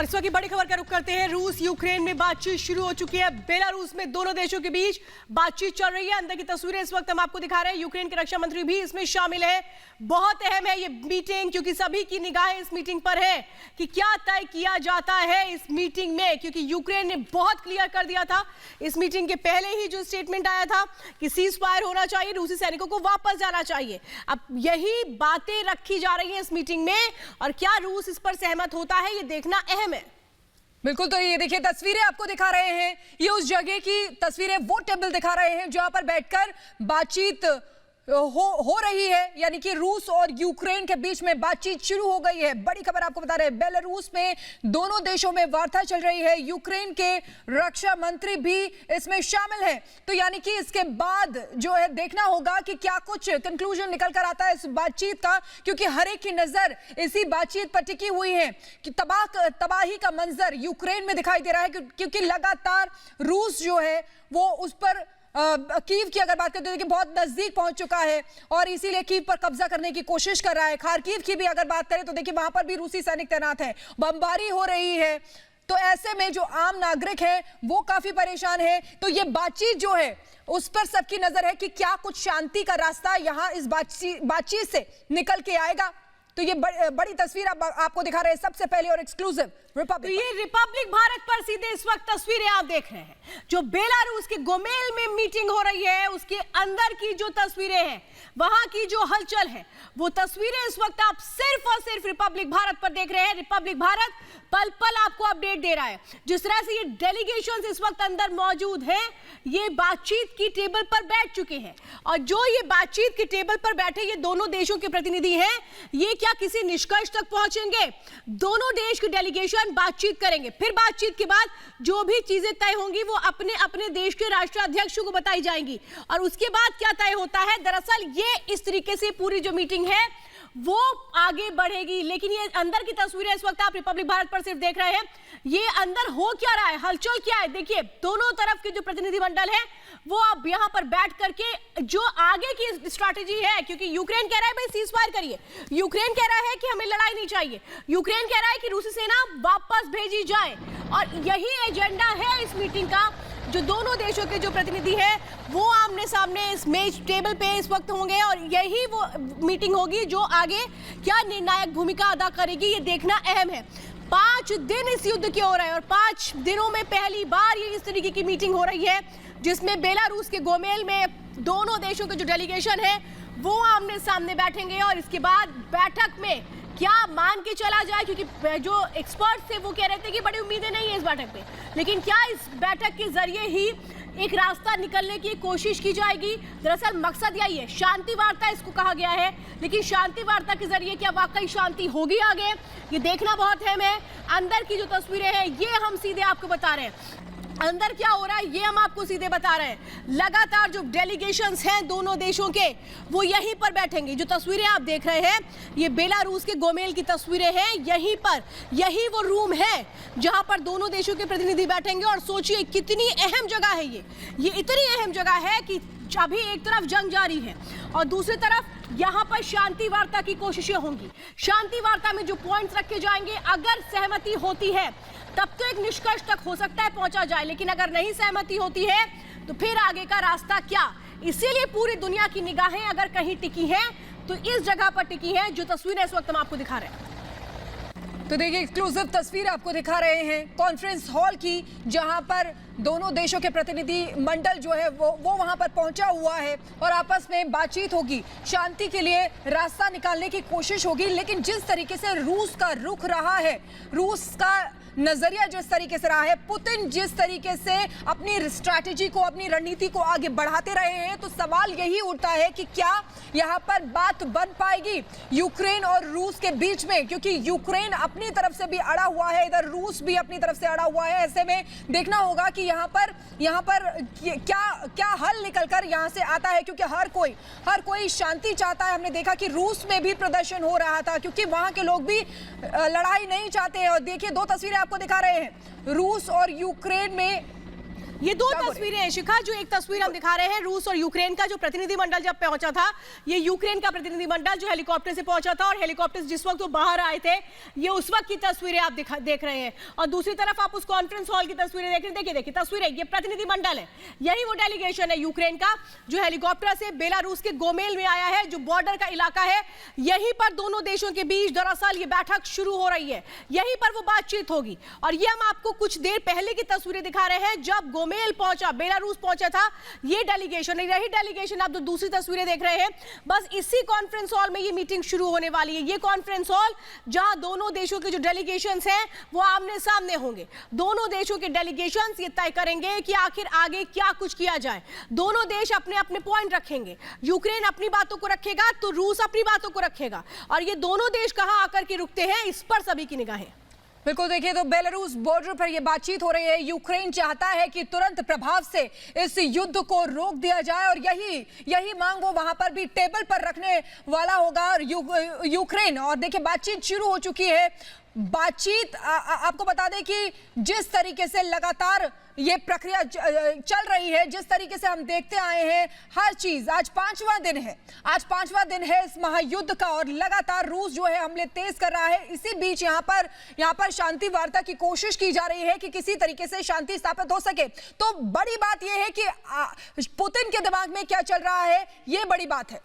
और इस वक्त की बड़ी खबर का रुख करते हैं। रूस यूक्रेन में बातचीत शुरू हो चुकी है। बेलारूस में दोनों देशों के बीच बातचीत चल रही है। अंदर की तस्वीरें इस वक्त हम आपको दिखा रहे हैं। यूक्रेन के रक्षा मंत्री भी इसमें शामिल है। बहुत अहम है ये मीटिंग, क्योंकि सभी की निगाहें इस मीटिंग पर है कि क्या तय किया जाता है इस मीटिंग में, क्योंकि यूक्रेन ने बहुत क्लियर कर दिया था इस मीटिंग के पहले ही जो स्टेटमेंट आया था कि सीज फायर होना चाहिए, रूसी सैनिकों को वापस जाना चाहिए। अब यही बातें रखी जा रही हैं इस मीटिंग में, और क्या रूस इस पर सहमत होता है ये देखना अहम है। बिल्कुल, तो ये देखिए तस्वीरें आपको दिखा रहे हैं, ये उस जगह की तस्वीरें, वो टेबल दिखा रहे हैं जहां पर बैठकर बातचीत हो रही है, यानी कि रूस और यूक्रेन के बीच में बातचीत शुरू हो गई है। बड़ी खबर आपको बता रहे हैं, बेलारूस में दोनों देशों में वार्ता चल रही है। यूक्रेन के रक्षा मंत्री भी इसमें शामिल हैं। तो यानी कि इसके बाद जो है देखना होगा कि क्या कुछ कंक्लूजन निकल कर आता है इस बातचीत का, क्योंकि हर एक की नजर इसी बातचीत पर टिकी हुई है कि तबाही का मंजर यूक्रेन में दिखाई दे रहा है, क्योंकि लगातार रूस जो है वो उस पर कीव की अगर बात करते हैं कि बहुत नजदीक पहुंच चुका है और इसीलिए कीव पर कब्जा करने की कोशिश कर रहा है। खार्किव की भी अगर बात करें तो देखिए वहां पर भी रूसी सैनिक तैनात हैं, बमबारी हो रही है। तो ऐसे में जो आम नागरिक है वो काफी परेशान है। तो ये बातचीत जो है उस पर सबकी नजर है कि क्या कुछ शांति का रास्ता यहां इस बातचीत से निकल के आएगा। तो ये बड़ी तस्वीर आपको दिखा रहे हैं सबसे पहले और एक्सक्लूसिव रिपब्लिक। तो ये रिपब्लिक भारत पर सीधे इस वक्त तस्वीरें आप देख रहे हैं, जो बेलारूस के गोमेल में मीटिंग हो रही है उसके अंदर की जो तस्वीरें हैं, वहां की जो हलचल है, वो तस्वीरें इस वक्त आप सिर्फ और सिर्फ रिपब्लिक भारत पर देख रहे हैं। रिपब्लिक भारत पल पल आपको अपडेट दे रहा है। जिस तरह से ये डेलीगेशंस इस वक्त अंदर मौजूद हैं, ये बातचीत की टेबल पर बैठ चुके हैं, और जो ये बातचीत की टेबल पर बैठे ये दोनों देशों के प्रतिनिधि हैं, ये क्या किसी निष्कर्ष तक पहुंचेंगे? दोनों देश की डेलीगेशन बातचीत करेंगे, फिर बातचीत के बाद जो भी चीजें तय होंगी वो अपने अपने देश के राष्ट्राध्यक्षों को बताई जाएंगी, और उसके बाद क्या तय होता है। दरअसल ये इस तरीके से पूरी जो मीटिंग है वो आगे बढ़ेगी। लेकिन ये अंदर की तस्वीरें इस वक्त आप रिपब्लिक भारत पर सिर्फ देख रहे हैं। ये अंदर हो क्या रहा है, हलचल क्या है, देखिए दोनों तरफ के जो प्रतिनिधिमंडल है वो अब यहां पर बैठ करके जो आगे की स्ट्रैटेजी है, क्योंकि यूक्रेन कह रहा है भाई सीज फायर करिए, यूक्रेन कह रहा है कि हमें लड़ाई नहीं चाहिए, यूक्रेन कह रहा है कि रूसी सेना वापस भेजी जाए, और यही एजेंडा है इस मीटिंग का। जो दोनों देशों के जो प्रतिनिधि हैं वो आमने सामने इस मेज टेबल पे इस वक्त होंगे, और यही वो मीटिंग होगी जो आगे क्या निर्णायक भूमिका अदा करेगी ये देखना अहम है। 5 दिन इस युद्ध के हो रहे हैं, और 5 दिनों में पहली बार ये इस तरीके की मीटिंग हो रही है जिसमें बेलारूस के गोमेल में दोनों देशों के जो डेलीगेशन है वो आमने सामने बैठेंगे, और इसके बाद बैठक में क्या मान के चला जाए, क्योंकि जो एक्सपर्ट थे वो कह रहे थे कि बड़ी उम्मीदें नहीं है इस बैठक पे, लेकिन क्या इस बैठक के जरिए ही एक रास्ता निकलने की कोशिश की जाएगी। दरअसल मकसद यही है, शांति वार्ता इसको कहा गया है, लेकिन शांति वार्ता के जरिए क्या वाकई शांति होगी आगे, ये देखना बहुत अहम है। अंदर की जो तस्वीरें हैं ये हम सीधे आपको बता रहे हैं, अंदर क्या हो रहा है ये हम आपको सीधे बता रहे हैं। लगातार जो डेलीगेशंस हैं दोनों देशों के वो यहीं पर बैठेंगे। जो तस्वीरें आप देख रहे हैं ये बेलारूस के गोमेल की तस्वीरें हैं, यहीं पर यही वो रूम है जहां पर दोनों देशों के प्रतिनिधि बैठेंगे। और सोचिए कितनी अहम जगह है ये इतनी अहम जगह है कि अभी एक तरफ जंग जारी है और दूसरी तरफ यहाँ पर शांति वार्ता की कोशिशें होंगी। शांति वार्ता में जो पॉइंट्स रखे जाएंगे, अगर सहमति होती है तब तो एक निष्कर्ष तक हो सकता है पहुंचा जाए, लेकिन अगर नहीं सहमति होती है तो फिर आगे का रास्ता क्या। इसीलिए पूरी दुनिया की निगाहें अगर कहीं टिकी हैं तो इस जगह पर टिकी हैं जो तस्वीरें इस वक्त हम आपको दिखा रहे हैं। तो देखिए एक्सक्लूसिव तस्वीर आपको दिखा रहे हैं कॉन्फ्रेंस हॉल की, जहां पर दोनों देशों के प्रतिनिधि मंडल जो है वो वहां पर पहुंचा हुआ है और आपस में बातचीत होगी, शांति के लिए रास्ता निकालने की कोशिश होगी। लेकिन जिस तरीके से रूस का रुख रहा है, रूस का नजरिया जिस तरीके से रहा है, पुतिन जिस तरीके से अपनी स्ट्रैटेजी को, अपनी रणनीति को आगे बढ़ाते रहे हैं, तो सवाल यही उठता है कि क्या यहां पर बात बन पाएगी यूक्रेन और रूस के बीच में, क्योंकि यूक्रेन अपनी तरफ से भी अड़ा हुआ है, इधर रूस भी अपनी तरफ से अड़ा हुआ है। ऐसे में देखना होगा कि यहाँ पर क्या हल निकलकर यहाँ से आता है, क्योंकि हर कोई शांति चाहता है। हमने देखा कि रूस में भी प्रदर्शन हो रहा था क्योंकि वहां के लोग भी लड़ाई नहीं चाहते हैं। और देखिए 2 तस्वीरें आपको दिखा रहे हैं, रूस और यूक्रेन में ये दो तस्वीरें हैं शिखा। जो एक तस्वीर हम दिखा रहे हैं रूस और यूक्रेन का, जो प्रतिनिधिमंडल जब पहुंचा था, ये यूक्रेन का प्रतिनिधिमंडल जो हेलीकॉप्टर से पहुंचा था, और हेलीकॉप्टर जिस वक्त वो बाहर आए थे, ये उस वक्त की तस्वीरें आप देख रहे हैं। और दूसरी तरफ आप उस कॉन्फ्रेंस हॉल की तस्वीरें देख रहे हैं। देखिए तस्वीरें, ये प्रतिनिधिमंडल है, यही वो डेलीगेशन है यूक्रेन का जो हेलीकॉप्टर से बेलारूस के गोमेल में आया है, जो बॉर्डर का इलाका है। यहीं पर दोनों देशों के बीच दरअसल ये बैठक शुरू हो रही है, यहीं पर वो बातचीत होगी। और ये हम आपको कुछ देर पहले की तस्वीरें दिखा रहे हैं, जब गोमेल पहुंचा, बेलारूस पहुंचा था ये डेलीगेशन। यही डेलीगेशन आप जो दूसरी तस्वीरें देख रहे हैं, बस इसी कॉन्फ्रेंस हॉल में ये मीटिंग शुरू होने वाली है। ये कॉन्फ्रेंस हॉल जहां दोनों देशों के जो डेलीगेशंस हैं वो आमने सामने होंगे। दोनों देशों के डेलीगेशंस ये तय करेंगे कि आखिर आगे क्या कुछ किया जाए। दोनों देश अपने अपने पॉइंट रखेंगे, यूक्रेन अपनी बातों को रखेगा तो रूस अपनी बातों को रखेगा, और ये दोनों देश कहां आकर के रुकते हैं इस पर सभी की निगाहें। बिल्कुल, देखिए तो बेलारूस बॉर्डर पर यह बातचीत हो रही है। यूक्रेन चाहता है कि तुरंत प्रभाव से इस युद्ध को रोक दिया जाए, और यही मांग वो वहां पर भी टेबल पर रखने वाला होगा। और यूक्रेन, और देखिए बातचीत शुरू हो चुकी है। बातचीत आपको बता दें कि जिस तरीके से लगातार ये प्रक्रिया चल रही है, जिस तरीके से हम देखते आए हैं हर चीज, आज पांचवां दिन है इस महायुद्ध का, और लगातार रूस जो है हमले तेज कर रहा है। इसी बीच यहाँ पर शांति वार्ता की कोशिश की जा रही है कि किसी तरीके से शांति स्थापित हो सके। तो बड़ी बात यह है कि पुतिन के दिमाग में क्या चल रहा है, ये बड़ी बात है।